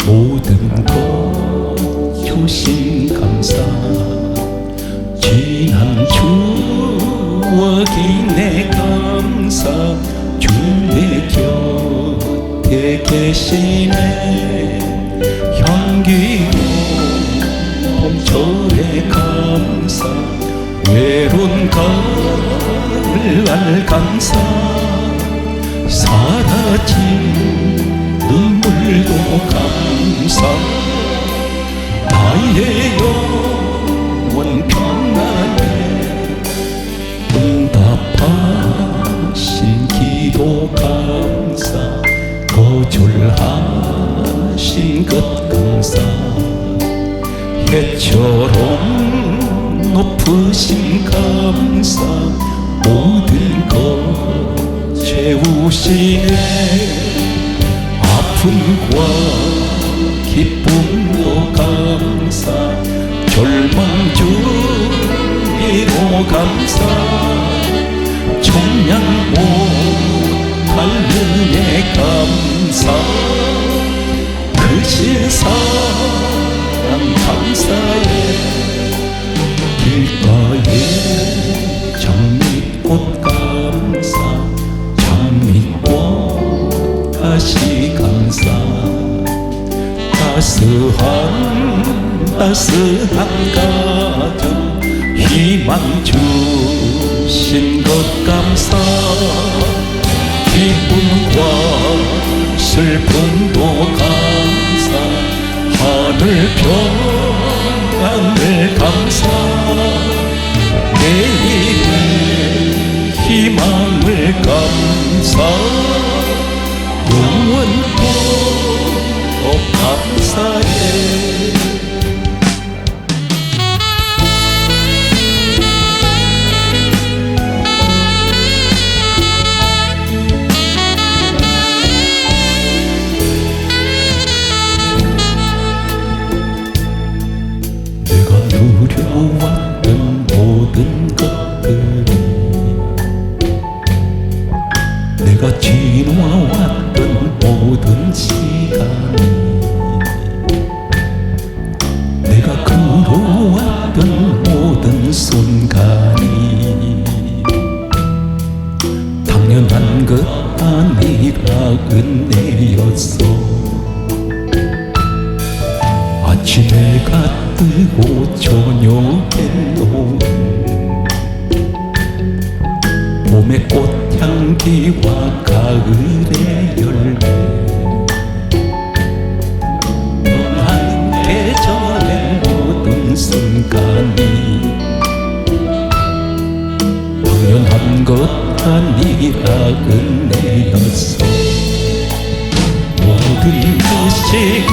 모든 것 효심 감사. 지난 추억이 내 감사. 주 내 곁에 계시네. 향기로운 봄철의 감사. 외로운 가을 감사. 사라진 눈물도 감사. 나의 영원 평안에 응답하신 기도 감사. 거절하신 것 감사. 해처럼 높으신 감사. 모든 것 채우시네. 아픔과 기쁨도 감사. 절망 중에도 감사. 청량 못할 은혜 감사. 크신 사랑 감사해. 길가에 장미꽃 감사. 장미꽃 다시 감사. 따스한 가정 희망 주신 것 감사. 기쁨과 슬픔도 감사. 하늘 평안을 감사. 내일의 희망을 감사. 영원토록 감사해. 내가 누려왔던 모든 것들이, 내가 지나왔던 모든 시간이, 내가 걸어왔던 모든 순간이 당연한 것 아니라 은혜였어. 아침에가 뜨고 저녁에 노을, 봄의 꽃향기와 가을의 열매, 너하는 계절의 모든 순간이 당연한 것 아니라 은혜였어. 모든 것이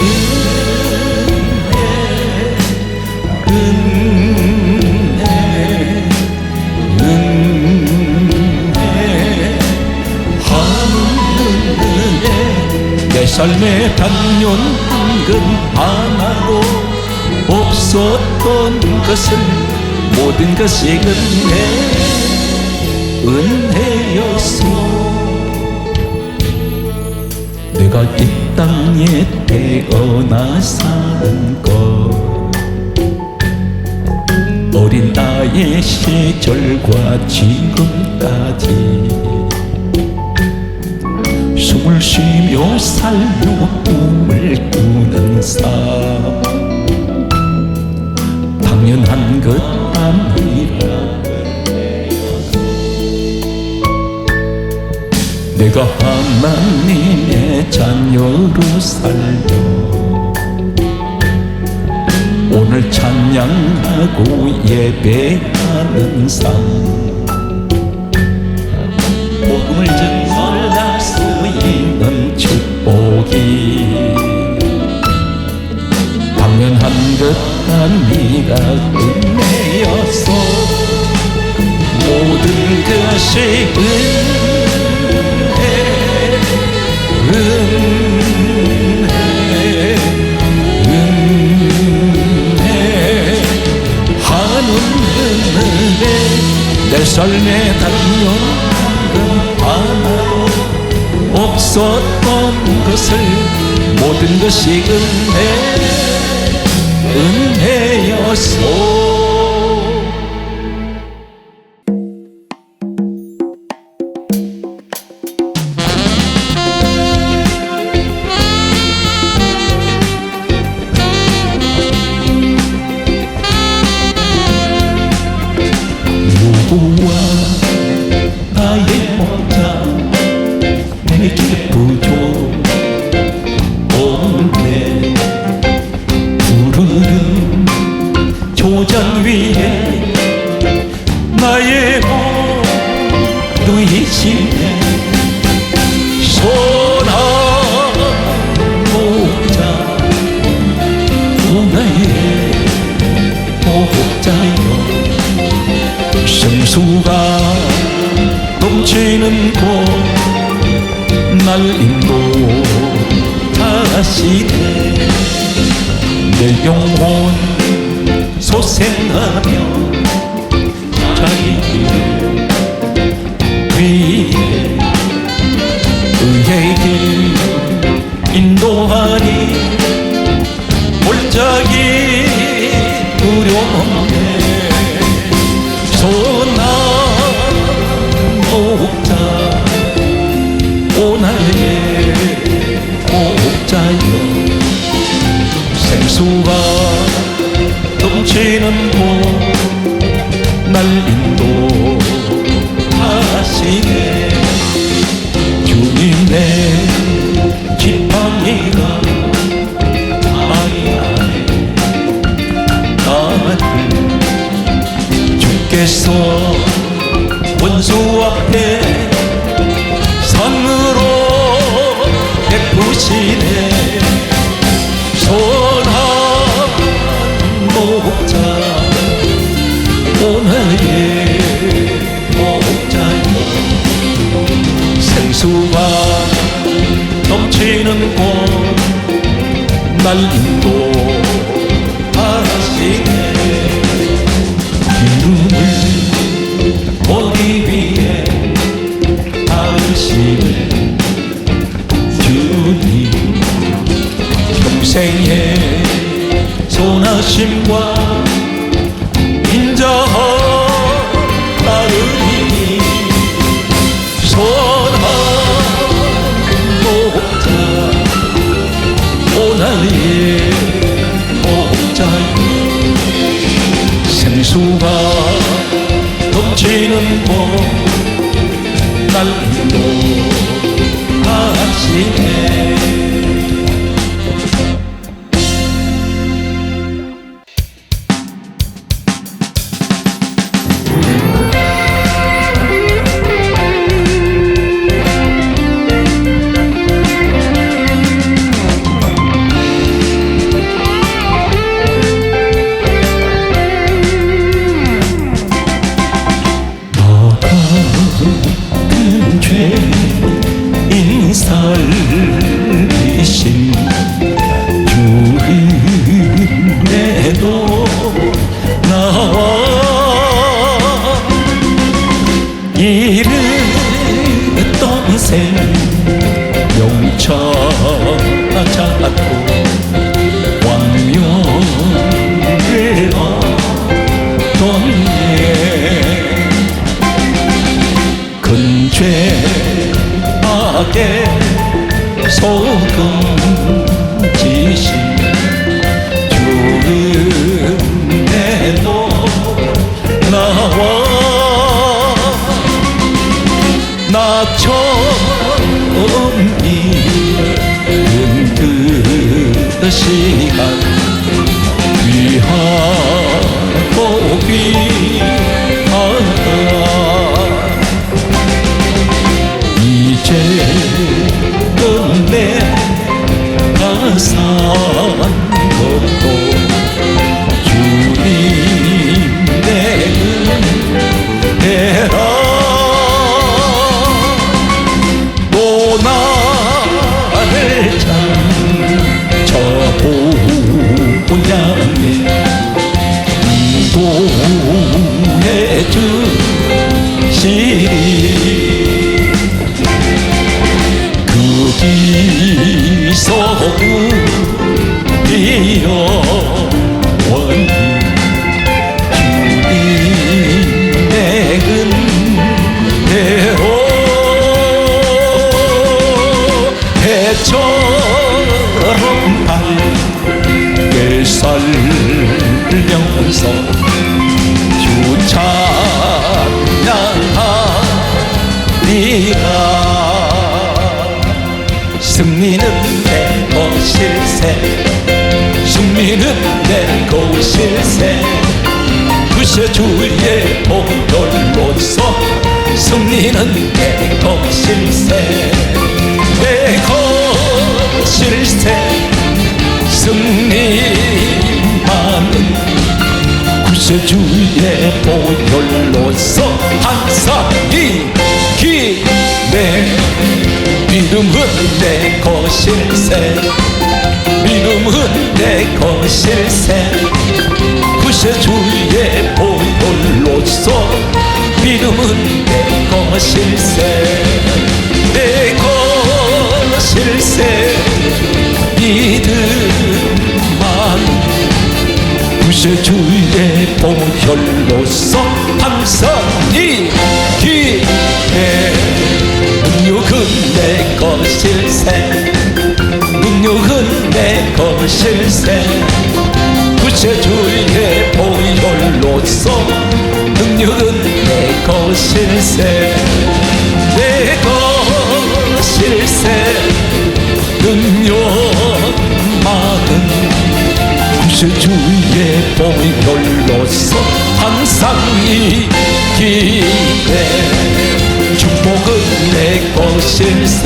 내 삶의 단연 한근 하나도 없었던 것을 모든 것이 은혜였어. 내가 이 땅에 태어나 사는 것, 어린 나의 시절과 지금까지 숨을 쉬며 살며 꿈을 꾸는 삶, 당연한 것 아니라 내가 하나님의 자녀로 살며 오늘 찬양하고 예배하는 삶, 복음을 전할 수 있는 축복이 당연한 것 아니라 은혜였어. 모든 것이 내 삶의 단연한 하나도 없었던 것을 모든 것이 은혜였소. 누구와 나의 목자 내게 부족 없네. 푸르른 조장 위에 나의 모두 이시네. 선한 목자 나의 목자여, 생수가 넘치는 곳 날 인도하시네. 내 영혼 소생하며 자기 길 위에 의의 길 인도하니 골짜기 두려움에 목자 오 나의 목자여, 생수가 넘치는 곳 날 인도하시네. 주님 내 지팡이가 나를 주께서 원수 앞에 상으로 베푸시네. 선한 목자 오늘의 목자여, 생수가 넘치는 곳 날 인도하시네. 기름을 머리 위에 바르시네. 주님 평생의 선하심과 인자하 따르니 선한 목자 오 나의 목자여, 생수가 넘치는 곳 날 인도하시네. 살리신 주은혜도 나와 이르던 생 영천하자고 왕명을 얻었네. 근죄하게 소금 지신 주은혜도 나와 나처럼 이른 그 시간 귀하고 귀하다. 이제 내가 산 것도 주님 내 은혜라. 또 나를 찾아보냐니 인도해 주시리. 그 기서 우리여 원히 주님의 은혜로 해처럼 밝게 살면서 주 찬양하리라. 승리는 내 것일세, 승리는 내 것일세. 구세주의 보혈로서 승리는 내 것일세, 내 것일세. 승리만은 구세주의 보혈로서 항상 이기네. 믿음은 내 것일세, 믿음은 내 것일세. 구세주의 보혈로서 믿음은 내 것일세, 내 것일세. 믿음만 구세주의 보혈로서 항상 이기네. 능력은 내 것일세, 능력은 내 것일세. 구세주의 보혈로서 능력은 내 것일세, 내 것일세. 능력만은 구세주의 보혈로서 항상 이기네. 축복은 내 것일세,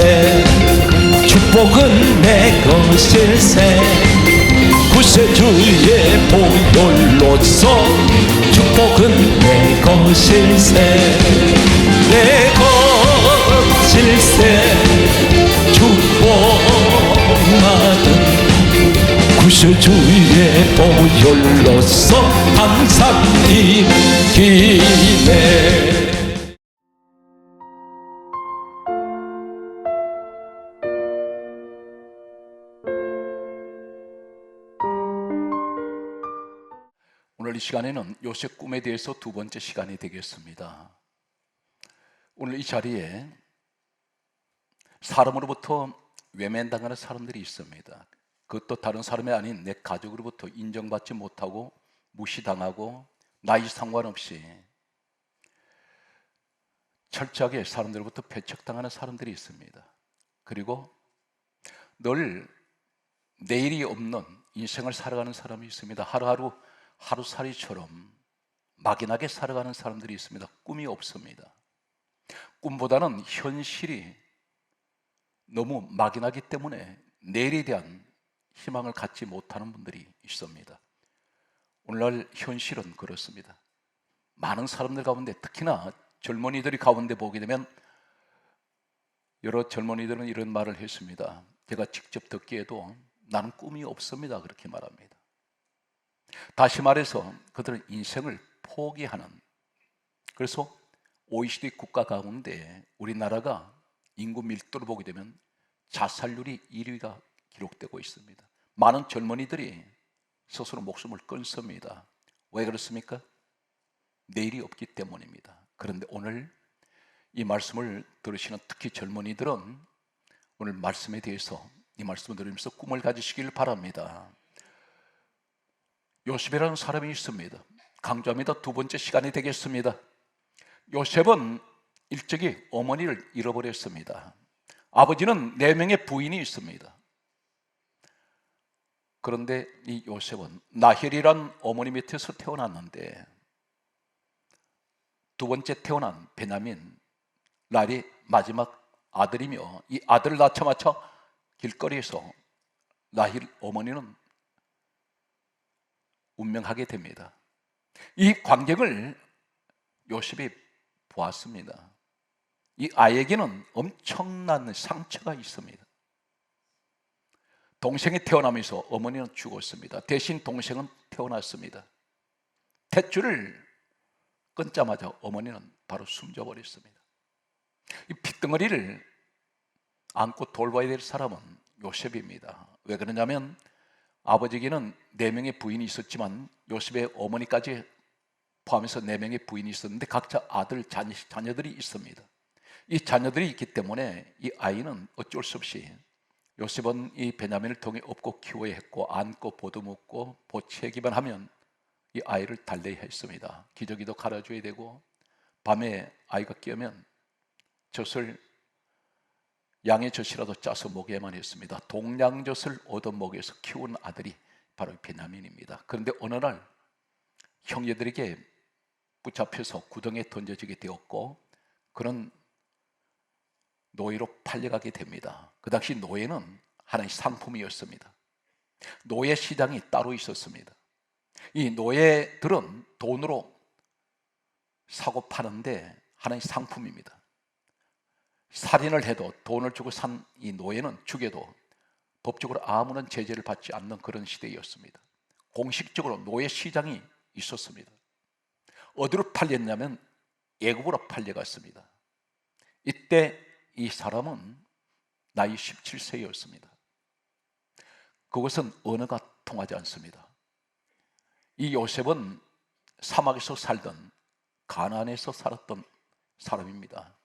축복은 내 것일세. 구세주의 보혈로서 축복은 내 것일세, 내 것일세. 축복만은 구세주의 보혈로서 항상 이기네. 오늘 이 시간에는 요셉 꿈에 대해서 두 번째 시간이 되겠습니다. 오늘 이 자리에 사람으로부터 외면당하는 사람들이 있습니다. 그것도 다른 사람이 아닌 내 가족으로부터 인정받지 못하고 무시당하고 나이 상관없이 철저하게 사람들로부터 배척당하는 사람들이 있습니다. 그리고 늘 내일이 없는 인생을 살아가는 사람이 있습니다. 하루하루 하루살이처럼 막연하게 살아가는 사람들이 있습니다. 꿈이 없습니다. 꿈보다는 현실이 너무 막연하기 때문에 내일에 대한 희망을 갖지 못하는 분들이 있습니다. 오늘날 현실은 그렇습니다. 많은 사람들 가운데, 특히나 젊은이들이 가운데 보게 되면 여러 젊은이들은 이런 말을 했습니다. 제가 직접 듣기에도 나는 꿈이 없습니다, 그렇게 말합니다. 다시 말해서 그들은 인생을 포기하는, 그래서 OECD 국가 가운데 우리나라가 인구 밀도를 보게 되면 자살률이 1위가 기록되고 있습니다. 많은 젊은이들이 스스로 목숨을 끊습니다. 왜 그렇습니까? 내일이 없기 때문입니다. 그런데 오늘 이 말씀을 들으시는 특히 젊은이들은 오늘 말씀에 대해서, 이 말씀을 들으면서 꿈을 가지시길 바랍니다. 요셉이라는 사람이 있습니다. 강조합니다. 두 번째 시간이 되겠습니다. 요셉은 일찍이 어머니를 잃어버렸습니다. 아버지는 4명의 부인이 있습니다. 그런데 이 요셉은 라헬이란 어머니 밑에서 태어났는데 두 번째 태어난 베냐민, 라헬이 마지막 아들이며 이 아들을 낳자마자 길거리에서 라헬 어머니는 운명하게 됩니다. 이 광경을 요셉이 보았습니다. 이 아이에게는 엄청난 상처가 있습니다. 동생이 태어나면서 어머니는 죽었습니다. 대신 동생은 태어났습니다. 탯줄을 끊자마자 어머니는 바로 숨져버렸습니다. 이 핏덩어리를 안고 돌봐야 될 사람은 요셉입니다. 왜 그러냐면 아버지에게는 4명의 부인이 있었지만 요셉의 어머니까지 포함해서 4명의 부인이 있었는데 각자 아들, 자녀들이 있습니다. 이 자녀들이 있기 때문에 이 아이는 어쩔 수 없이 요셉은 이 베냐민을 통해 업고 키워야 했고, 안고 보듬었고 보채기만 하면 이 아이를 달래야 했습니다. 기저귀도 갈아줘야 되고, 밤에 아이가 깨면 젖을, 양의 젖이라도 짜서 먹여야만 했습니다. 동량젖을 얻어 먹여서 키운 아들이 바로 베냐민입니다. 그런데 어느 날 형제들에게 붙잡혀서 구덩이에 던져지게 되었고, 그런 노예로 팔려가게 됩니다. 그 당시 노예는 하나의 상품이었습니다. 노예 시장이 따로 있었습니다. 이 노예들은 돈으로 사고 파는데 하나의 상품입니다. 살인을 해도 돈을 주고 산 이 노예는 죽여도 법적으로 아무런 제재를 받지 않는 그런 시대였습니다. 공식적으로 노예 시장이 있었습니다. 어디로 팔렸냐면 애굽으로 팔려갔습니다. 이때 이 사람은 나이 17세였습니다. 그것은 언어가 통하지 않습니다. 이 요셉은 사막에서 살던, 가나안에서 살았던 사람입니다.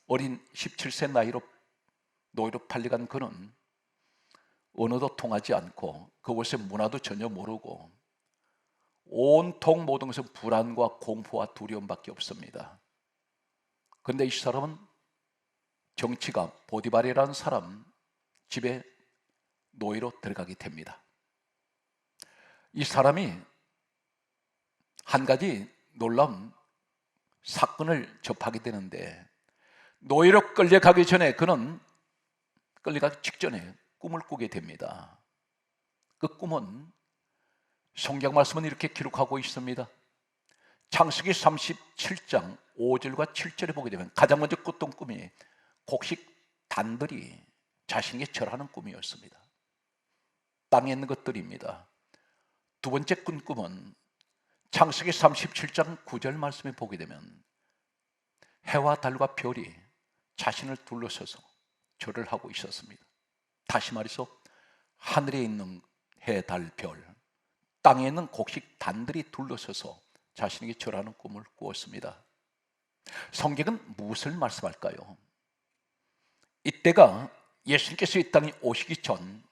어린 17세 나이로 노예로 팔려간 그는 언어도 통하지 않고 그곳의 문화도 전혀 모르고 온통 모든 것은 불안과 공포와 두려움밖에 없습니다. 그런데 이 사람은 정치가 보디발이라는 사람 집에 노예로 들어가게 됩니다. 이 사람이 한 가지 놀라운 사건을 접하게 되는데, 노예로 끌려가기 전에 그는 끌려가기 직전에 꿈을 꾸게 됩니다. 그 꿈은 성경 말씀은 이렇게 기록하고 있습니다. 창세기 37장 5절과 7절에 보게 되면 가장 먼저 꿨던 꿈이 곡식 단들이 자신에게 절하는 꿈이었습니다. 땅에 있는 것들입니다. 두 번째 꾼 꿈은 창세기 37장 9절 말씀에 보게 되면 해와 달과 별이 자신을 둘러서서 절을 하고 있었습니다. 다시 말해서 하늘에 있는 해, 달, 별, 땅에 있는 곡식 단들이 둘러서서 자신에게 절하는 꿈을 꾸었습니다. 성경은 무엇을 말씀할까요? 이때가 예수님께서 이 땅에 오시기 전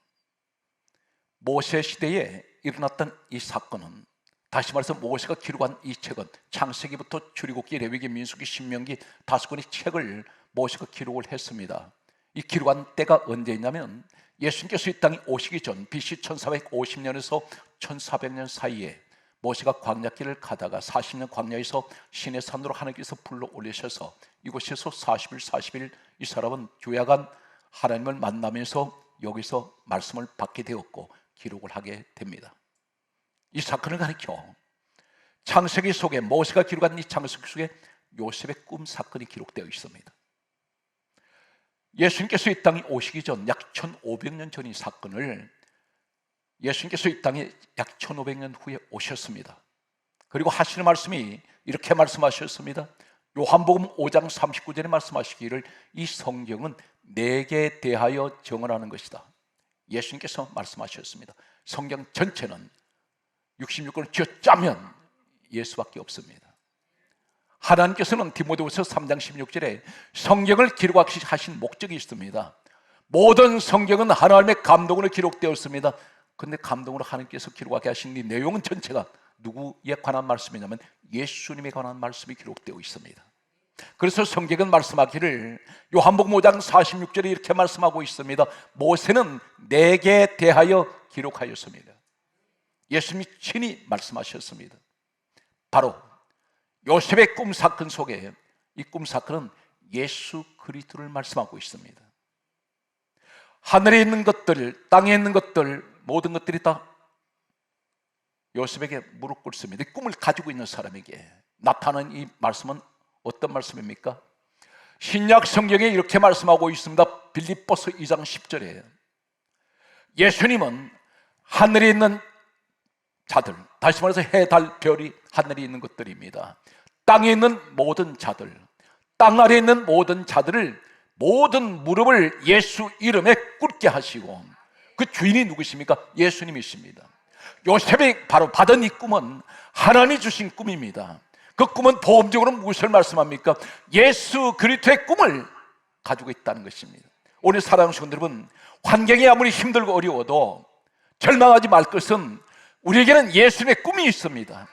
모세 시대에 일어났던 이 사건은, 다시 말해서 모세가 기록한 이 책은 창세기부터 출애굽기, 레위기, 민수기, 신명기 5권의 책을 모세가 기록을 했습니다. 이 기록한 때가 언제냐면 예수님께서 이 땅에 오시기 전 BC 1450년에서 1400년 사이에 모세가 광야길을 가다가 40년 광야에서 시내산으로 하나님께서 불러 올리셔서 이곳에서 40일 40일 이 사람은 주야간 하나님을 만나면서 여기서 말씀을 받게 되었고 기록을 하게 됩니다. 이 사건을 가리켜 창세기 속에, 모세가 기록한 이 창세기 속에 요셉의 꿈 사건이 기록되어 있습니다. 예수님께서 이 땅에 오시기 전 약 1500년 전의 사건을 예수님께서 이 땅에 약 1500년 후에 오셨습니다. 그리고 하시는 말씀이 이렇게 말씀하셨습니다. 요한복음 5장 39절에 말씀하시기를 이 성경은 내게 대하여 증언하는 것이다. 예수님께서 말씀하셨습니다. 성경 전체는 66권을 쥐어짜면 예수밖에 없습니다. 하나님께서는 디모데후서 3장 16절에 성경을 기록하신 목적이 있습니다. 모든 성경은 하나님의 감동으로 기록되었습니다. 그런데 감동으로 하나님께서 기록하게 하신 이 내용은 전체가 누구에 관한 말씀이냐면 예수님에 관한 말씀이 기록되어 있습니다. 그래서 성경은 말씀하기를 요한복음 5장 46절에 이렇게 말씀하고 있습니다. 모세는 내게 대하여 기록하였습니다. 예수님이 친히 말씀하셨습니다. 바로 요셉의 꿈 사건 속에 이 꿈 사건은 예수 그리스도를 말씀하고 있습니다. 하늘에 있는 것들, 땅에 있는 것들, 모든 것들이 다 요셉에게 무릎 꿇습니다. 이 꿈을 가지고 있는 사람에게 나타나는 이 말씀은 어떤 말씀입니까? 신약 성경에 이렇게 말씀하고 있습니다. 빌립보서 2장 10절에 예수님은 하늘에 있는 자들, 다시 말해서 해, 달, 별이 하늘에 있는 것들입니다. 땅에 있는 모든 자들, 땅 아래에 있는 모든 자들을, 모든 무릎을 예수 이름에 꿇게 하시고 그 주인이 누구십니까? 예수님이십니다. 요셉이 바로 받은 이 꿈은 하나님이 주신 꿈입니다. 그 꿈은 보험적으로 무엇을 말씀합니까? 예수 그리스도의 꿈을 가지고 있다는 것입니다. 오늘 사랑하는 성도 여러분, 환경이 아무리 힘들고 어려워도 절망하지 말 것은 우리에게는 예수님의 꿈이 있습니다.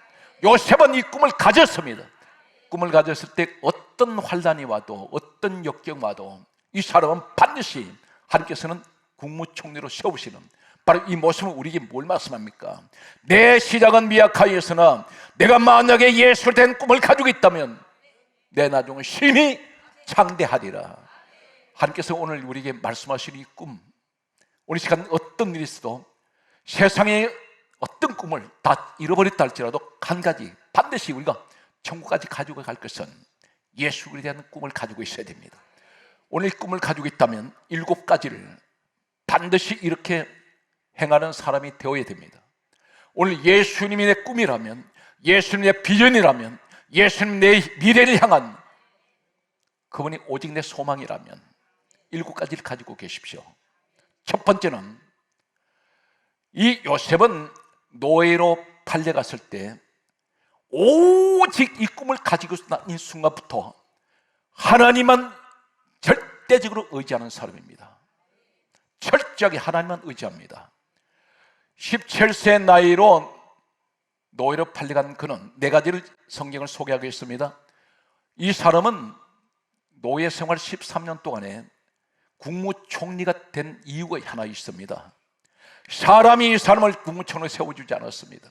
요셉은 이 꿈을 가졌습니다. 꿈을 가졌을 때 어떤 환난이 와도 어떤 역경 와도 이 사람은 반드시 하나님께서는 국무총리로 세우시는 바로 이 모습은 우리에게 뭘 말씀합니까? 내 시작은 미약하였으나 내가 만약에 예수를 된 꿈을 가지고 있다면 내 나중은 심히 창대하리라. 하나님께서 오늘 우리에게 말씀하신 이 꿈, 오늘 시간 어떤 일이 있어도 세상에 어떤 꿈을 다 잃어버렸다 할지라도 한 가지 반드시 우리가 천국까지 가지고 갈 것은 예수에 대한 꿈을 가지고 있어야 됩니다. 오늘 꿈을 가지고 있다면 7가지를 반드시 이렇게 행하는 사람이 되어야 됩니다. 오늘 예수님이 내 꿈이라면, 예수님의 비전이라면, 예수님 내 미래를 향한 그분이 오직 내 소망이라면 7가지를 가지고 계십시오. 첫 번째는 이 요셉은 노예로 팔려갔을 때 오직 이 꿈을 가지고 있는 순간부터 하나님만 절대적으로 의지하는 사람입니다. 철저하게 하나님만 의지합니다. 17세 나이로 노예로 팔려간 그는 4가지를 성경을 소개하겠습니다. 이 사람은 노예 생활 13년 동안에 국무총리가 된 이유가 하나 있습니다. 사람이 이 사람을 국무총리로 세워주지 않았습니다.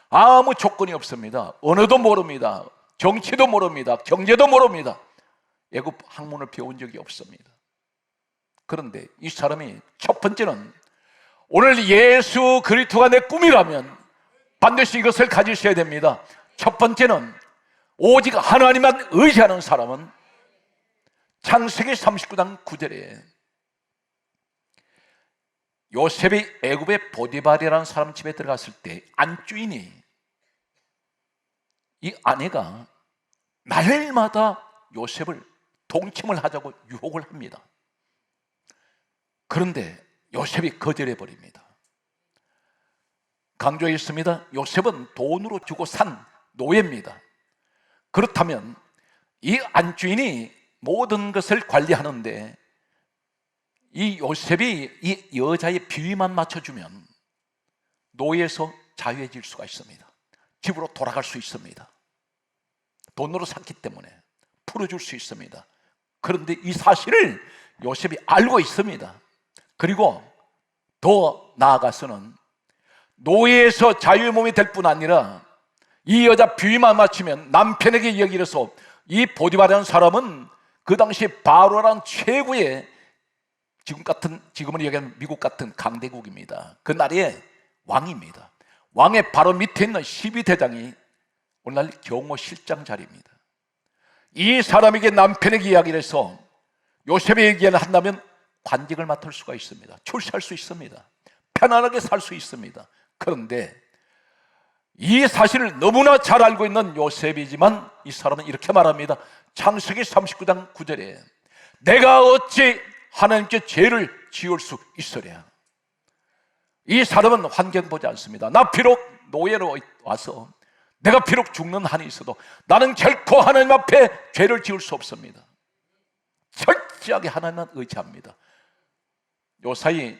아무 조건이 없습니다. 언어도 모릅니다. 정치도 모릅니다. 경제도 모릅니다. 애굽 학문을 배운 적이 없습니다. 그런데 이 사람이 첫 번째는 오늘 예수 그리스도가 내 꿈이라면 반드시 이것을 가지셔야 됩니다. 첫 번째는 오직 하나님만 의지하는 사람은 창세기 39장 9절에 요셉이 애굽의 보디발이라는 사람 집에 들어갔을 때 안주인이 이 아내가 날마다 요셉을 동침을 하자고 유혹을 합니다. 그런데 요셉이 거절해 버립니다. 강조했습니다. 요셉은 돈으로 주고 산 노예입니다. 그렇다면 이 안주인이 모든 것을 관리하는데 이 요셉이 이 여자의 비위만 맞춰주면 노예에서 자유해질 수가 있습니다. 집으로 돌아갈 수 있습니다. 돈으로 샀기 때문에 풀어줄 수 있습니다. 그런데 이 사실을 요셉이 알고 있습니다. 그리고 더 나아가서는 노예에서 자유의 몸이 될 뿐 아니라 이 여자 비위만 맞추면 남편에게 이야기해서 이 보디발이라는 사람은 그 당시 바로라는 최고의 지금은 얘기하면 미국 같은 강대국입니다. 그 나라의 왕입니다. 왕의 바로 밑에 있는 12대장이 오늘날 경호실장 자리입니다. 이 사람에게 남편에게 이야기를 해서 요셉의 얘기를 한다면 관직을 맡을 수가 있습니다. 출세할 수 있습니다. 편안하게 살 수 있습니다. 그런데 이 사실을 너무나 잘 알고 있는 요셉이지만 이 사람은 이렇게 말합니다. 창세기 39장 9절에 내가 어찌 하나님께 죄를 지을 수 있으랴. 이 사람은 환경 보지 않습니다. 나 비록 노예로 와서 내가 비록 죽는 한이 있어도 나는 결코 하나님 앞에 죄를 지을 수 없습니다. 철저하게 하나님만 의지합니다. 요사이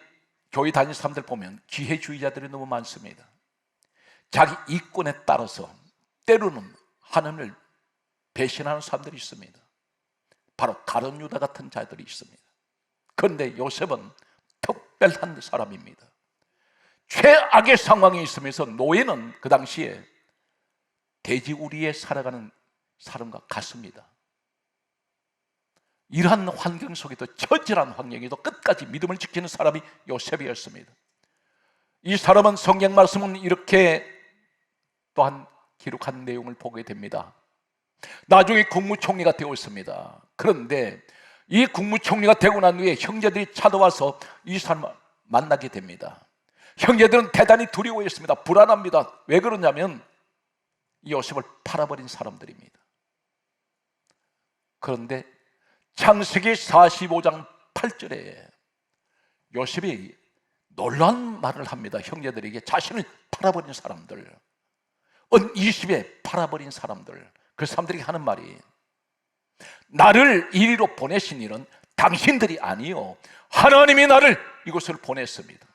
교회 다니는 사람들 보면 기회주의자들이 너무 많습니다. 자기 이권에 따라서 때로는 하나님을 배신하는 사람들이 있습니다. 바로 가룟 유다 같은 자들이 있습니다. 그런데 요셉은 특별한 사람입니다. 최악의 상황에 있으면서 노예는 그 당시에 돼지우리에 살아가는 사람과 같습니다. 이러한 환경 속에도 처절한 환경에도 끝까지 믿음을 지키는 사람이 요셉이었습니다. 이 사람은 성경 말씀은 이렇게 또한 기록한 내용을 보게 됩니다. 나중에 국무총리가 되었습니다. 그런데 이 국무총리가 되고 난 후에 형제들이 찾아와서 이 사람을 만나게 됩니다. 형제들은 대단히 두려워했습니다. 불안합니다. 왜 그러냐면 이 요셉을 팔아버린 사람들입니다. 그런데 창세기 45장 8절에 요셉이 놀라운 말을 합니다. 형제들에게 자신을 팔아버린 사람들, 은 20에 팔아버린 사람들, 그 사람들이 하는 말이, 나를 이리로 보내신 이는 당신들이 아니요 하나님이 나를 이곳을 보냈습니다.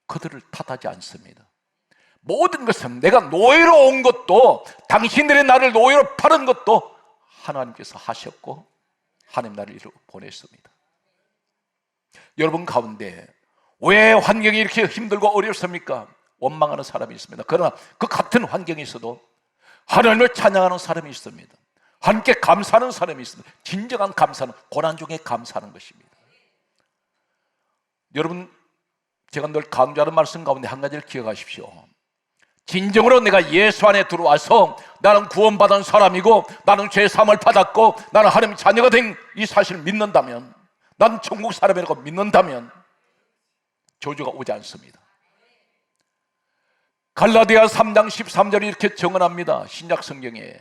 그들을 탓하지 않습니다. 모든 것은, 내가 노예로 온 것도, 당신들이 나를 노예로 팔은 것도 하나님께서 하셨고 하나님 나를 이리로 보냈습니다. 여러분 가운데 왜 환경이 이렇게 힘들고 어렵습니까? 원망하는 사람이 있습니다. 그러나 그 같은 환경에 있어도 하나님을 찬양하는 사람이 있습니다. 함께 감사하는 사람이 있습니다. 진정한 감사는 고난 중에 감사하는 것입니다. 여러분, 제가 늘 강조하는 말씀 가운데 한 가지를 기억하십시오. 진정으로 내가 예수 안에 들어와서 나는 구원받은 사람이고 나는 죄사함을 받았고 나는 하나님 자녀가 된 이 사실을 믿는다면, 나는 천국 사람이라고 믿는다면 저주가 오지 않습니다. 갈라디아 3장 13절이 이렇게 증언합니다. 신약 성경에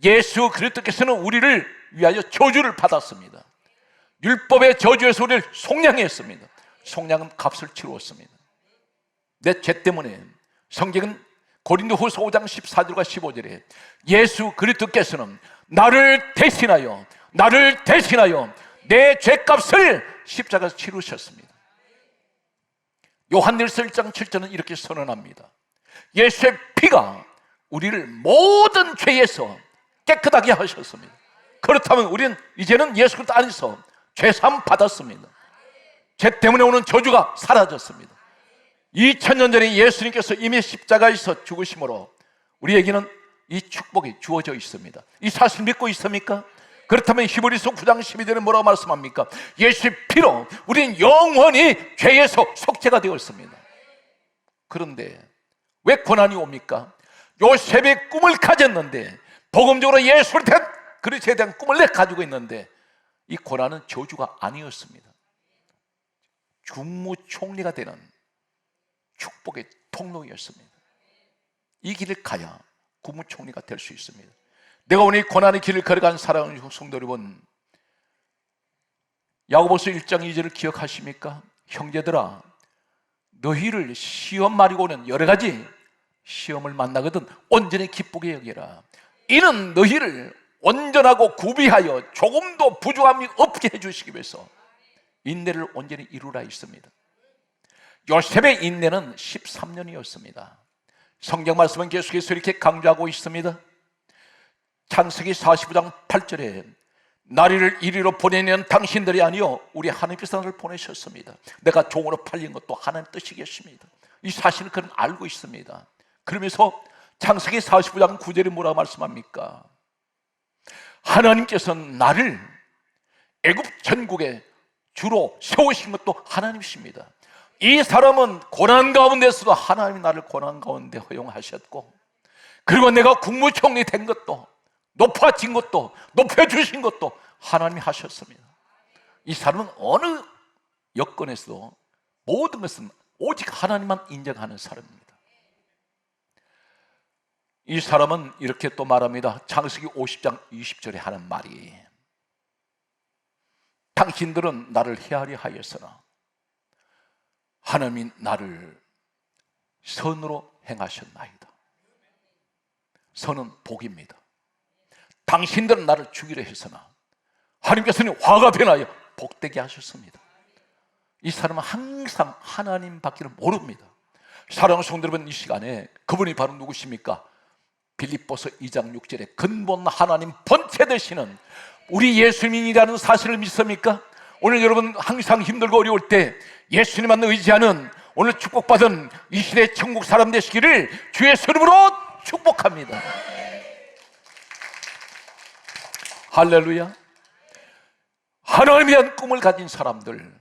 예수 그리스도께서는 우리를 위하여 저주를 받았습니다. 율법의 저주에서 우리를 속량했습니다. 속량은 값을 치루었습니다. 내 죄 때문에 성경은 고린도후서 5장 14절과 15절에 예수 그리스도께서는 나를 대신하여 내 죄값을 십자가에서 치루셨습니다. 요한일서 1장 7절은 이렇게 선언합니다. 예수의 피가 우리를 모든 죄에서 깨끗하게 하셨습니다. 그렇다면 우리는 이제는 예수 그리스도 안에서 죄사함 받았습니다. 죄 때문에 오는 저주가 사라졌습니다. 2000년 전에 예수님께서 이미 십자가에서 죽으심으로 우리에게는 이 축복이 주어져 있습니다. 이 사실 믿고 있습니까? 그렇다면 히브리서 9장 12절에 뭐라고 말씀합니까? 예수의 피로 우리는 영원히 죄에서 속죄가 되었습니다. 그런데 왜 고난이 옵니까? 요셉의 꿈을 가졌는데, 복음적으로 예수에 대한, 그리스도에 대한 꿈을 내 가지고 있는데 이 고난은 저주가 아니었습니다. 중무총리가 되는 축복의 통로였습니다. 이 길을 가야 국무총리가 될 수 있습니다. 내가 오늘 고난의 길을 걸어간 사랑하는 성도 여러분, 야고보서 1장 2절을 기억하십니까? 형제들아, 너희를 시험 말이고 오는 여러 가지 시험을 만나거든 온전히 기쁘게 여기라. 이는 너희를 온전하고 구비하여 조금도 부족함이 없게 해주시기 위해서 인내를 온전히 이루라 있습니다. 요셉의 인내는 13년이었습니다. 성경 말씀은 계속해서 이렇게 강조하고 있습니다. 창세기 45장 8절에 나를 이리로 보내는 당신들이 아니요 우리 하나님께서 나를 보내셨습니다. 내가 종으로 팔린 것도 하나님 뜻이겠습니다. 이 사실을 그는 알고 있습니다. 그러면서 창세기 45장 9절에 뭐라고 말씀합니까? 하나님께서는 나를 애굽 전국에 주로 세우신 것도 하나님이십니다. 이 사람은 고난 가운데서도 하나님이 나를 고난 가운데 허용하셨고, 그리고 내가 국무총리 된 것도, 높아진 것도, 높여주신 것도 하나님이 하셨습니다. 이 사람은 어느 여건에서도 모든 것은 오직 하나님만 인정하는 사람입니다. 이 사람은 이렇게 또 말합니다. 창세기 50장 20절에 하는 말이, 당신들은 나를 헤아려 하였으나 하나님이 나를 선으로 행하셨나이다. 선은 복입니다. 당신들은 나를 죽이려 했으나 하나님께서는 화가 변하여 복되게 하셨습니다. 이 사람은 항상 하나님 밖에는 모릅니다. 사랑하는 성도 여러분, 이 시간에 그분이 바로 누구십니까? 빌립보서 2장 6절에 근본 하나님 본체 되시는 우리 예수님이라는 사실을 믿습니까? 오늘 여러분 항상 힘들고 어려울 때 예수님만 의지하는 오늘 축복받은 이 시대 천국 사람 되시기를 주의 이름으로 축복합니다. 할렐루야. 하나님에 대한 꿈을 가진 사람들,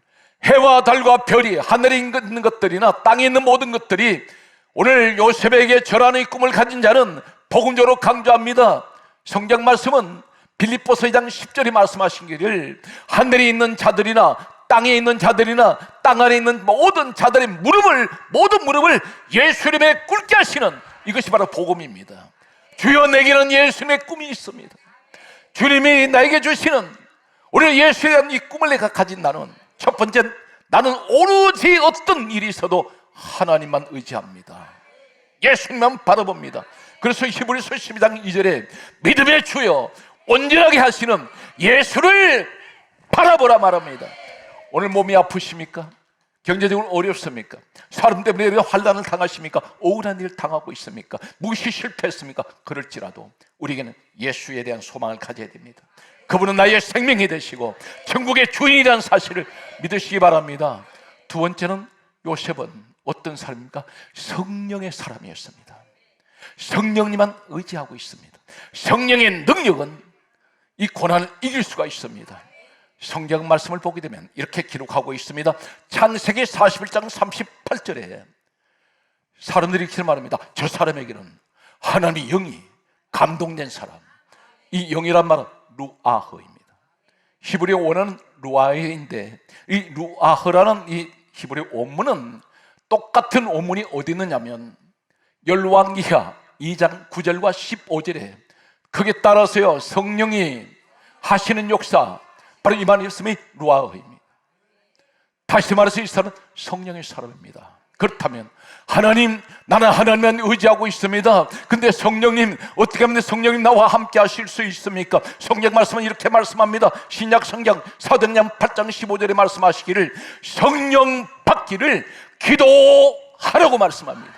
해와 달과 별이 하늘에 있는 것들이나 땅에 있는 모든 것들이 오늘 요셉에게 절하는 꿈을 가진 자는 복음적으로 강조합니다. 성경 말씀은 빌립보서 2장 10절에 말씀하신 길을 하늘에 있는 자들이나 땅에 있는 자들이나 땅 안에 있는 모든 자들의 모든 무릎을 예수님의 꿇게 하시는, 이것이 바로 복음입니다. 주여 내게는 예수님의 꿈이 있습니다. 주님이 나에게 주시는 오늘 예수에 대한 이 꿈을 내가 가진 나는 첫 번째 나는 오로지 어떤 일이 있어도 하나님만 의지합니다. 예수님만 바라봅니다. 그래서 히브리서 12장 2절에 믿음의 주여 온전하게 하시는 예수를 바라보라 말합니다. 오늘 몸이 아프십니까? 경제적으로 어렵습니까? 사람 때문에 환난을 당하십니까? 억울한 일을 당하고 있습니까? 무엇이 실패했습니까? 그럴지라도 우리에게는 예수에 대한 소망을 가져야 됩니다. 그분은 나의 생명이 되시고 천국의 주인이라는 사실을 믿으시기 바랍니다. 두 번째는 요셉은 어떤 사람입니까? 성령의 사람이었습니다. 성령님만 의지하고 있습니다. 성령의 능력은 이 고난을 이길 수가 있습니다. 성경 말씀을 보게 되면 이렇게 기록하고 있습니다. 창세기 41장 38절에 사람들이 이렇게 말합니다. 저 사람에게는 하나님의 영이 감동된 사람, 이 영이란 말은 루아흐입니다. 히브리어 원어는 루아흐인데 이 루아흐라는 이 히브리어 원문은 똑같은 원문이 어디 있느냐면 열왕기하 2장 9절과 15절에 거기에 따라서요 성령이 하시는 역사 바로 이 말씀이 루아흐입니다. 다시 말해서 이 사람은 성령의 사람입니다. 그렇다면 하나님, 나는 하나님만 의지하고 있습니다. 근데 성령님, 어떻게 하면 성령님 나와 함께 하실 수 있습니까? 성경 말씀은 이렇게 말씀합니다. 신약 성경 사도행전 8장 15절에 말씀하시기를 성령 받기를 기도하라고 말씀합니다.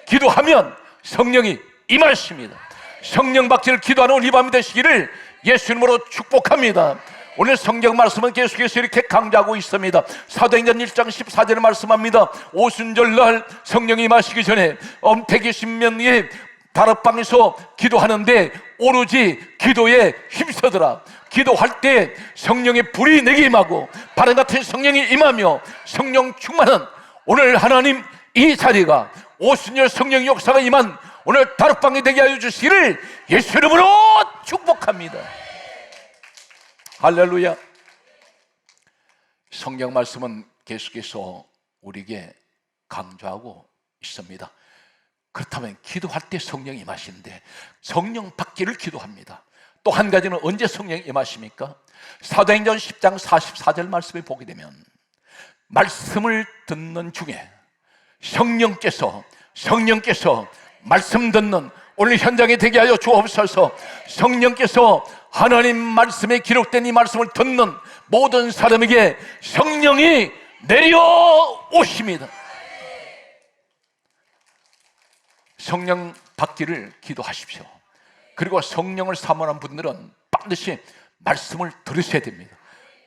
기도하면 성령이 임하십니다. 성령 받기를 기도하는 우리 밤이 되시기를 예수님으로 축복합니다. 오늘 성경 말씀은 계속해서 이렇게 강조하고 있습니다. 사도행전 1장 14절에 말씀합니다. 오순절날 성령이 임하시기 전에 120명이 다락방에서 기도하는데 오로지 기도에 힘쓰더라. 기도할 때 성령의 불이 내게 임하고 바람 같은 성령이 임하며 성령 충만한 오늘 하나님 이 자리가 오순절 성령 역사가 임한 오늘 다락방이 되게 하여 주시기를 예수 이름으로 축복합니다. 할렐루야. 성경 말씀은 계속해서 우리에게 강조하고 있습니다. 그렇다면 기도할 때 성령이 임하시는데 성령 받기를 기도합니다. 또 한 가지는 언제 성령이 임하십니까? 사도행전 10장 44절 말씀을 보게 되면 말씀을 듣는 중에 성령께서 말씀 듣는 오늘 현장에 되게 하여 주옵소서. 성령께서 하나님 말씀에 기록된 이 말씀을 듣는 모든 사람에게 성령이 내려오십니다. 성령 받기를 기도하십시오. 그리고 성령을 사모하는 분들은 반드시 말씀을 들으셔야 됩니다.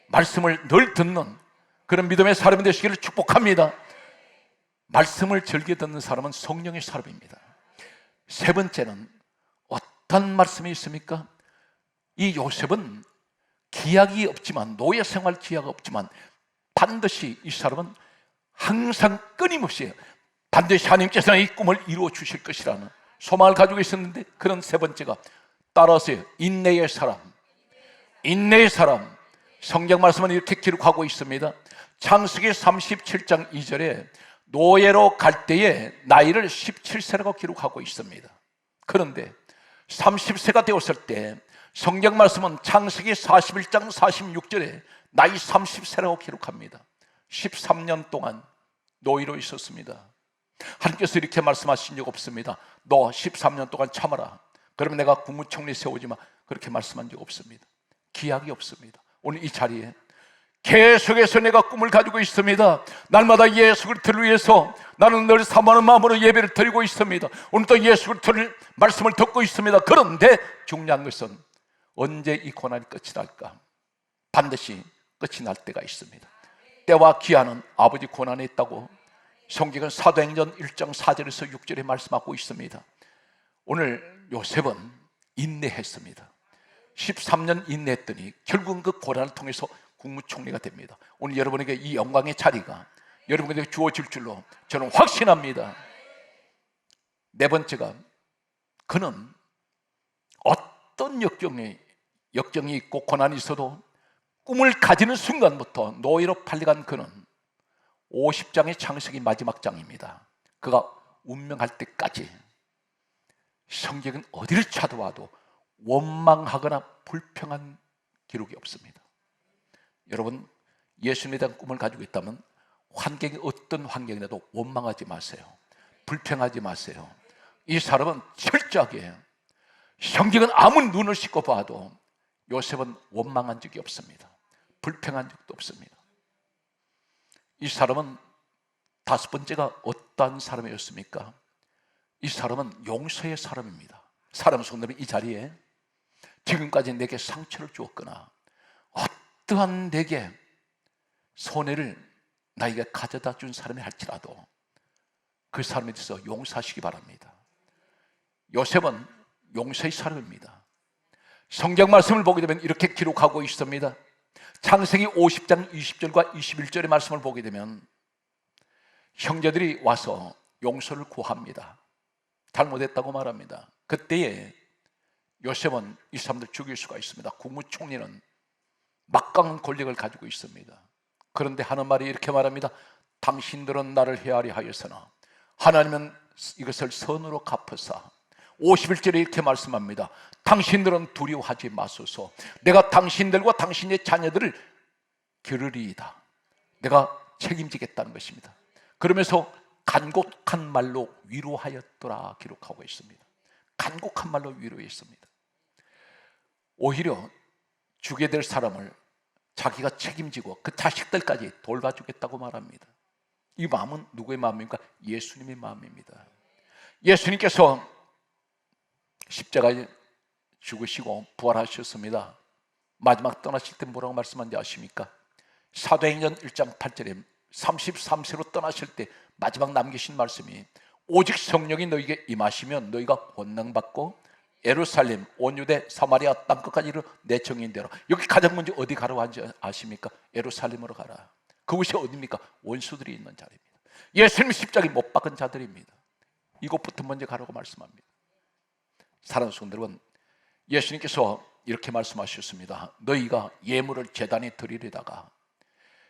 말씀을 늘 듣는 그런 믿음의 사람이 되시기를 축복합니다. 말씀을 즐겨 듣는 사람은 성령의 사람입니다. 세 번째는 어떤 말씀이 있습니까? 이 요셉은 기약이 없지만, 노예 생활 기약 없지만 반드시 이 사람은 항상 끊임없이 반드시 하나님께서 이 꿈을 이루어 주실 것이라는 소망을 가지고 있었는데, 그런 세 번째가 따라서요 인내의 사람. 성경 말씀은 이렇게 기록하고 있습니다. 창세기 37장 2절에 노예로 갈 때에 나이를 17세라고 기록하고 있습니다. 그런데 30세가 되었을 때 성경 말씀은 창세기 41장 46절에 나이 30세라고 기록합니다. 13년 동안 노예로 있었습니다. 하나님께서 이렇게 말씀하신 적 없습니다. 너 13년 동안 참아라, 그러면 내가 국무총리 세우지마, 그렇게 말씀한 적 없습니다. 기약이 없습니다. 오늘 이 자리에 계속해서 내가 꿈을 가지고 있습니다. 날마다 예수 그리스도를 위해서 나는 늘 사모하는 마음으로 예배를 드리고 있습니다. 오늘도 예수 그리스도를 말씀을 듣고 있습니다. 그런데 중요한 것은 언제 이 고난이 끝이 날까? 반드시 끝이 날 때가 있습니다. 때와 기한은 아버지 고난에 있다고 성경은 사도행전 1장 4절에서 6절에 말씀하고 있습니다. 오늘 요셉은 인내했습니다. 13년 인내했더니 결국은 그 고난을 통해서 국무총리가 됩니다. 오늘 여러분에게 이 영광의 자리가 여러분에게 주어질 줄로 저는 확신합니다. 네 번째가, 그는 어떤 역경이 있고 고난이 있어도 꿈을 가지는 순간부터 노예로 팔려간 그는 50장의 창세기 마지막 장입니다. 그가 운명할 때까지 성경은 어디를 찾아와도 원망하거나 불평한 기록이 없습니다. 여러분, 예수님에 대한 꿈을 가지고 있다면 환경이 어떤 환경이라도 원망하지 마세요. 불평하지 마세요. 이 사람은 철저하게, 성경은 아무리 눈을 씻고 봐도 요셉은 원망한 적이 없습니다. 불평한 적도 없습니다. 이 사람은 다섯 번째가 어떠한 사람이었습니까? 이 사람은 용서의 사람입니다. 사람 손들은 이 자리에 지금까지 내게 상처를 주었거나 어떠한 내게 손해를 나에게 가져다 준 사람이 할지라도 그 사람에 대해서 용서하시기 바랍니다. 요셉은 용서의 사람입니다. 성경 말씀을 보게 되면 이렇게 기록하고 있습니다. 창세기 50장 20절과 21절의 말씀을 보게 되면 형제들이 와서 용서를 구합니다. 잘못했다고 말합니다. 그때에 요셉은 이 사람들 죽일 수가 있습니다. 국무총리는 막강한 권력을 가지고 있습니다. 그런데 하는 말이 이렇게 말합니다. 당신들은 나를 헤아려 하였으나 하나님은 이것을 선으로 갚으사 51절에 이렇게 말씀합니다. 당신들은 두려워하지 마소서. 내가 당신들과 당신의 자녀들을 기르리이다. 내가 책임지겠다는 것입니다. 그러면서 간곡한 말로 위로하였더라 기록하고 있습니다. 간곡한 말로 위로했습니다. 오히려 주게 될 사람을 자기가 책임지고 그 자식들까지 돌봐주겠다고 말합니다. 이 마음은 누구의 마음입니까? 예수님의 마음입니다. 예수님께서 십자가에 죽으시고 부활하셨습니다. 마지막 떠나실 때 뭐라고 말씀한지 아십니까? 사도행전 1장 8절에 33세로 떠나실 때 마지막 남기신 말씀이 오직 성령이 너희에게 임하시면 너희가 권능받고 예루살렘, 온 유대, 사마리아 땅끝까지 이르러 내 증인되라. 여기 가장 먼저 어디 가라고 하는지 아십니까? 예루살렘으로 가라. 그곳이 어디입니까? 원수들이 있는 자리입니다. 예수님 십자가에 못 박은 자들입니다. 이곳부터 먼저 가라고 말씀합니다. 사랑하는 성도 여러분, 예수님께서 이렇게 말씀하셨습니다. 너희가 예물을 제단에 드리려다가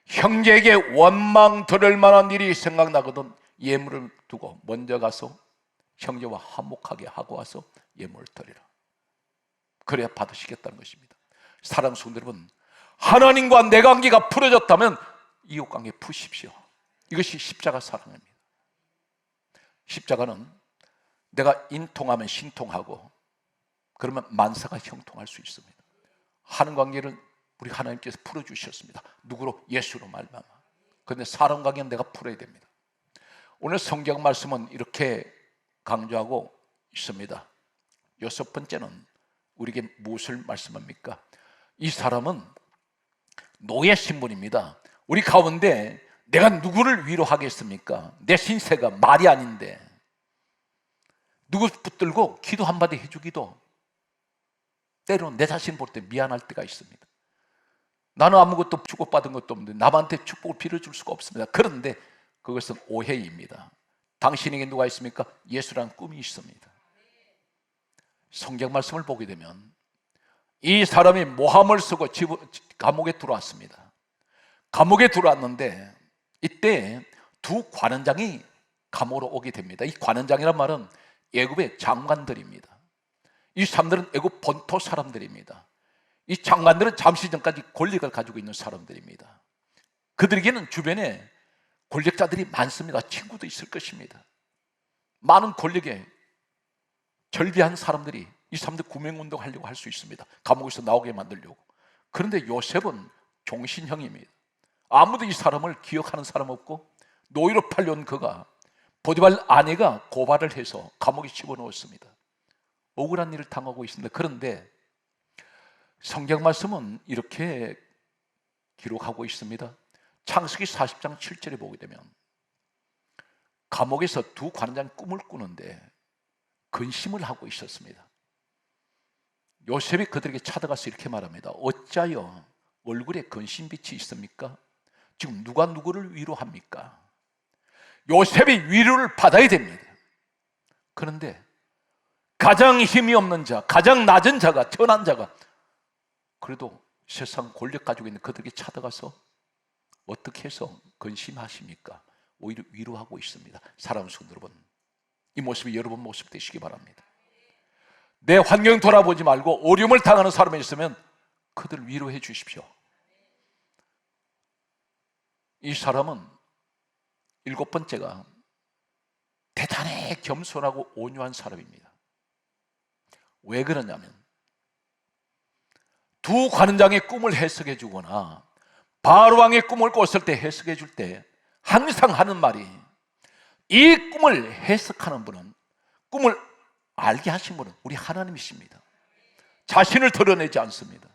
형제에게 원망 들을 만한 일이 생각나거든 예물을 두고 먼저 가서 형제와 화목하게 하고 와서 예물을 드리라. 그래야 받으시겠다는 것입니다. 사랑하는 성도 여러분, 하나님과 내 관계가 풀어졌다면 이웃 관계 푸십시오. 이것이 십자가 사랑입니다. 십자가는 내가 인통하면 신통하고 그러면 만사가 형통할 수 있습니다. 하는 관계를 우리 하나님께서 풀어주셨습니다. 누구로? 예수로 말미암아. 그런데 사람 관계는 내가 풀어야 됩니다. 오늘 성경 말씀은 이렇게 강조하고 있습니다. 여섯 번째는 우리에게 무엇을 말씀합니까? 이 사람은 노예 신분입니다. 우리 가운데 내가 누구를 위로하겠습니까? 내 신세가 말이 아닌데 누구 붙들고 기도 한마디 해주기도 때로는 내 자신 볼 때 미안할 때가 있습니다. 나는 아무것도 축복받은 것도 없는데 남한테 축복을 빌어줄 수가 없습니다. 그런데 그것은 오해입니다. 당신에게 누가 있습니까? 예수라는 꿈이 있습니다. 성경 말씀을 보게 되면 이 사람이 모함을 쓰고 감옥에 들어왔습니다. 감옥에 들어왔는데 이때 두 관원장이 감옥으로 오게 됩니다. 이 관원장이란 말은 애굽의 장관들입니다. 이 사람들은 애굽 본토 사람들입니다. 이 장관들은 잠시 전까지 권력을 가지고 있는 사람들입니다. 그들에게는 주변에 권력자들이 많습니다. 친구도 있을 것입니다. 많은 권력에 절비한 사람들이 이 사람들 구명운동 하려고 할 수 있습니다. 감옥에서 나오게 만들려고. 그런데 요셉은 종신형입니다. 아무도 이 사람을 기억하는 사람 없고 노예로 팔려온 그가 보디발 아내가 고발을 해서 감옥에 집어넣었습니다. 억울한 일을 당하고 있습니다. 그런데 성경 말씀은 이렇게 기록하고 있습니다. 창세기 40장 7절에 보게 되면 감옥에서 두 관원장이 꿈을 꾸는데 근심을 하고 있었습니다. 요셉이 그들에게 찾아가서 이렇게 말합니다. 어찌하여 얼굴에 근심빛이 있습니까? 지금 누가 누구를 위로합니까? 요셉이 위로를 받아야 됩니다. 그런데 가장 힘이 없는 자, 가장 낮은 자가, 천한 자가 그래도 세상 권력 가지고 있는 그들에게 찾아가서 어떻게 해서 근심하십니까? 오히려 위로하고 있습니다. 사랑하는 성도 여러분, 이 모습이 여러분 모습 되시기 바랍니다. 내 환경 돌아보지 말고 어려움을 당하는 사람이 있으면 그들을 위로해 주십시오. 이 사람은 일곱 번째가 대단히 겸손하고 온유한 사람입니다. 왜 그러냐면 두 관원장의 꿈을 해석해 주거나 바로왕의 꿈을 꿨을 때 해석해 줄 때 항상 하는 말이, 이 꿈을 해석하는 분은, 꿈을 알게 하신 분은 우리 하나님이십니다. 자신을 드러내지 않습니다.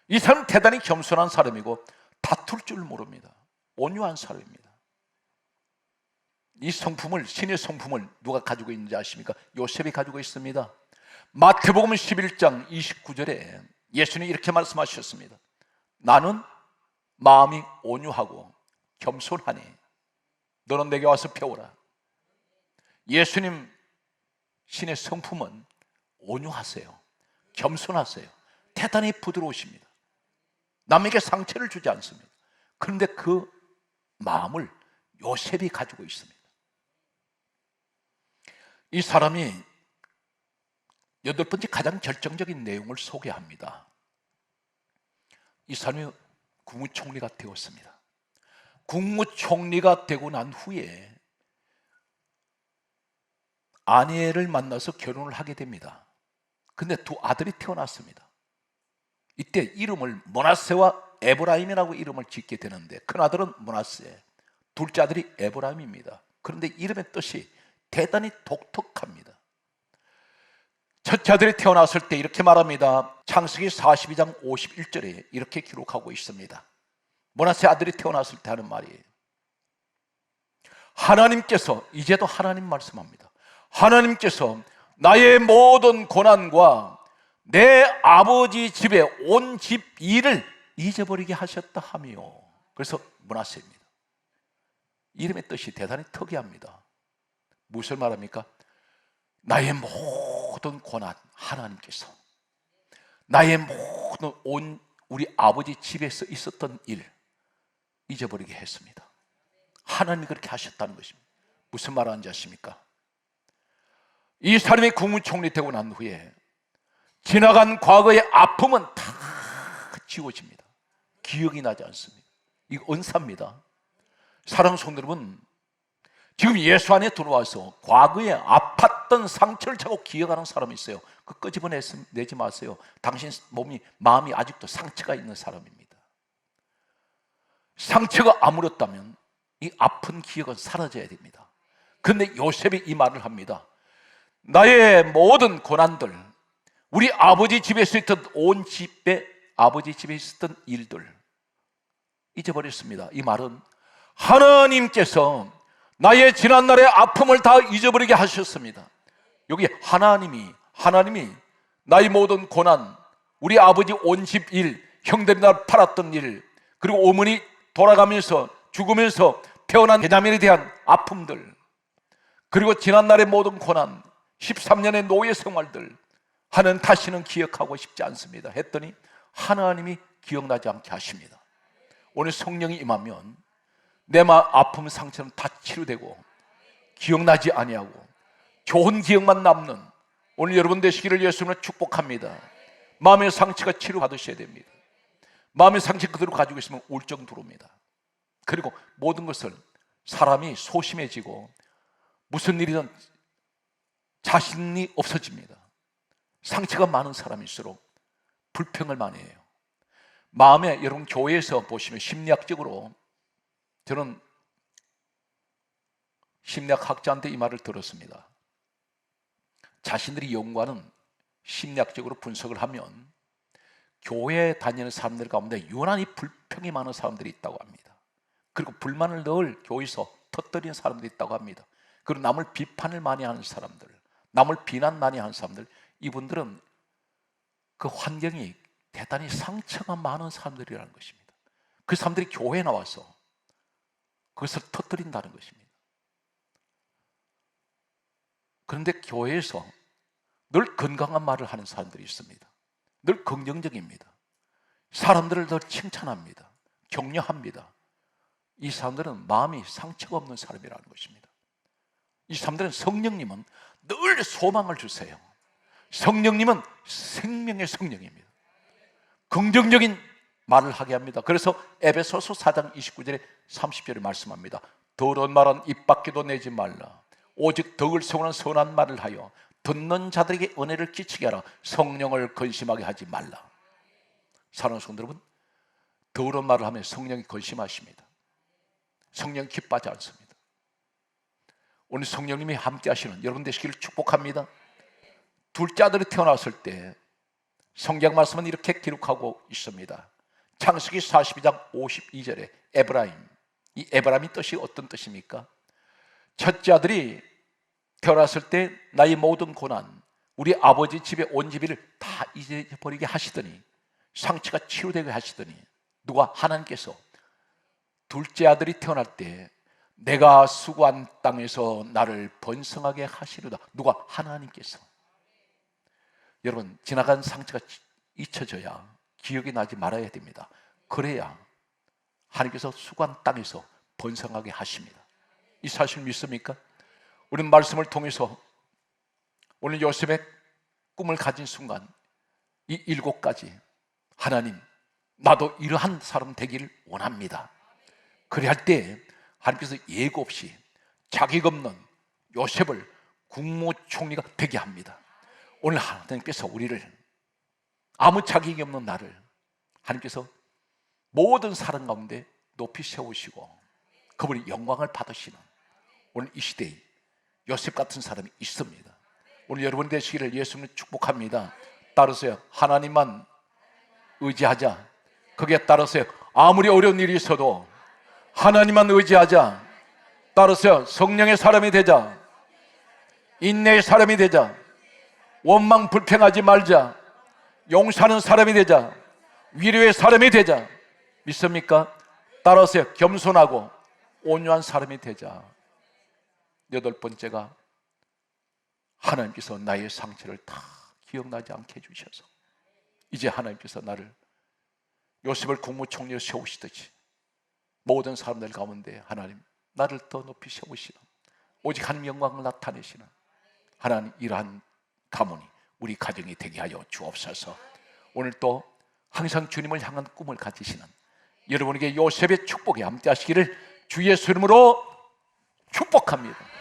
이 사람은 대단히 겸손한 사람이고 다툴 줄 모릅니다. 온유한 사람입니다. 이 성품을, 신의 성품을 누가 가지고 있는지 아십니까? 요셉이 가지고 있습니다. 마태복음 11장 29절에 예수님이 이렇게 말씀하셨습니다. 나는 마음이 온유하고 겸손하니 너는 내게 와서 배우라. 예수님 신의 성품은 온유하세요. 겸손하세요. 대단히 부드러우십니다. 남에게 상처를 주지 않습니다. 그런데 그 마음을 요셉이 가지고 있습니다. 이 사람이 여덟 번째 가장 결정적인 내용을 소개합니다. 이 사람이 국무총리가 되었습니다. 국무총리가 되고 난 후에 아내를 만나서 결혼을 하게 됩니다. 근데 두 아들이 태어났습니다. 이때 이름을 므낫세와 에브라임이라고 이름을 짓게 되는데, 큰아들은 므낫세, 둘째 아들이 에브라임입니다. 그런데 이름의 뜻이 대단히 독특합니다. 첫째 아들이 태어났을 때 이렇게 말합니다. 창세기 42장 51절에 이렇게 기록하고 있습니다. 므낫세 아들이 태어났을 때 하는 말이에요. 하나님께서, 이제도 하나님 말씀합니다. 하나님께서 나의 모든 고난과 내 아버지 집에 온 집 일을 잊어버리게 하셨다 하며, 그래서 므낫세입니다. 이름의 뜻이 대단히 특이합니다. 무엇을 말합니까? 나의 모든 고난, 하나님께서 나의 모든 온 우리 아버지 집에서 있었던 일 잊어버리게 했습니다. 하나님이 그렇게 하셨다는 것입니다. 무슨 말하는지 아십니까? 이 사람이 국무총리 되고 난 후에 지나간 과거의 아픔은 다 지워집니다. 기억이 나지 않습니다. 이거 은사입니다. 사랑하는 성도 여러분, 지금 예수 안에 들어와서 과거에 아팠던 상처를 자꾸 기억하는 사람이 있어요. 그 끄집어내지 마세요. 당신 마음이 아직도 상처가 있는 사람입니다. 상처가 아물었다면 이 아픈 기억은 사라져야 됩니다. 그런데 요셉이 이 말을 합니다. 나의 모든 고난들, 우리 아버지 집에서 있던 온 집에, 아버지 집에 있었던 일들 잊어버렸습니다. 이 말은 하나님께서 나의 지난날의 아픔을 다 잊어버리게 하셨습니다. 여기 하나님이 나의 모든 고난, 우리 아버지 온 집 일, 형들이 날 팔았던 일, 그리고 어머니 돌아가면서 죽으면서 태어난 베냐민에 대한 아픔들, 그리고 지난날의 모든 고난, 13년의 노예 생활들, 하나는 다시는 기억하고 싶지 않습니다 했더니 하나님이 기억나지 않게 하십니다. 오늘 성령이 임하면 내 아픔 상처는 다 치유되고 기억나지 아니하고 좋은 기억만 남는 오늘 여러분 되시기를 예수님으로 축복합니다. 마음의 상처가 치료받으셔야 됩니다. 마음의 상처 그대로 가지고 있으면 우울증 들어옵니다. 그리고 모든 것을 사람이 소심해지고 무슨 일이든 자신이 없어집니다. 상처가 많은 사람일수록 불평을 많이 해요. 마음에, 여러분 교회에서 보시면 심리학적으로, 저는 심리학학자한테 이 말을 들었습니다. 자신들이 연구하는 심리학적으로 분석을 하면 교회에 다니는 사람들 가운데 유난히 불평이 많은 사람들이 있다고 합니다. 그리고 불만을 늘 교회에서 터뜨리는 사람들이 있다고 합니다. 그리고 남을 비판을 많이 하는 사람들, 남을 비난 많이 하는 사람들, 이분들은 그 환경이 대단히 상처가 많은 사람들이라는 것입니다. 그 사람들이 교회에 나와서 그것을 터뜨린다는 것입니다. 그런데 교회에서 늘 건강한 말을 하는 사람들이 있습니다. 늘 긍정적입니다. 사람들을 늘 칭찬합니다. 격려합니다. 이 사람들은 마음이 상처가 없는 사람이라는 것입니다. 이 사람들은 성령님은 늘 소망을 주세요. 성령님은 생명의 성령입니다. 긍정적인 말을 하게 합니다. 그래서 에베소서 4장 29절에 30절에 말씀합니다. 더러운 말은 입 밖에도 내지 말라. 오직 덕을 세우는 선한 말을 하여 듣는 자들에게 은혜를 끼치게 하라. 성령을 근심하게 하지 말라. 사랑하는 성도 여러분, 더러운 말을 하면 성령이 근심하십니다. 성령 기뻐하지 않습니다. 오늘 성령님이 함께 하시는 여러분 되시기를 축복합니다. 둘째 아들이 태어났을 때 성경 말씀은 이렇게 기록하고 있습니다. 창세기 42장 52절에 에브라임, 이 에브라임의 뜻이 어떤 뜻입니까? 첫째 아들이 태어났을 때 나의 모든 고난, 우리 아버지 집에 온 집을 다 잊어버리게 하시더니, 상처가 치유되게 하시더니, 누가? 하나님께서 둘째 아들이 태어날 때 내가 수고한 땅에서 나를 번성하게 하시리다. 누가? 하나님께서. 여러분, 지나간 상처가 잊혀져야 기억이 나지 말아야 됩니다. 그래야 하나님께서 수고한 땅에서 번성하게 하십니다. 이 사실 믿습니까? 우리는 말씀을 통해서 오늘 요셉의 꿈을 가진 순간 이 7가지, 하나님 나도 이러한 사람 되기를 원합니다. 그래 할 때 하나님께서 예고 없이 자격 없는 요셉을 국무총리가 되게 합니다. 오늘 하나님께서 우리를, 아무 자격이 없는 나를 하나님께서 모든 사람 가운데 높이 세우시고 그분이 영광을 받으시는 오늘 이 시대에 요셉 같은 사람이 있습니다. 오늘 여러분 되시기를 예수님을 축복합니다. 따르세요. 하나님만 의지하자. 거기에 따르세요. 아무리 어려운 일이 있어도 하나님만 의지하자. 따르세요. 성령의 사람이 되자. 인내의 사람이 되자. 원망 불평하지 말자. 용서하는 사람이 되자. 위로의 사람이 되자. 믿습니까? 따라서요. 겸손하고 온유한 사람이 되자. 8번째가 하나님께서 나의 상처를 다 기억나지 않게 해주셔서 이제 하나님께서 나를 요셉을 국무총리로 세우시듯이 모든 사람들 가운데 하나님 나를 더 높이 세우시는, 오직 하나님 영광을 나타내시는 하나님, 이러한 가문이 우리 가정이 되게 하여 주옵소서. 오늘 또 항상 주님을 향한 꿈을 가지시는 여러분에게 요셉의 축복이 함께 하시기를 주 예수 이름으로 축복합니다.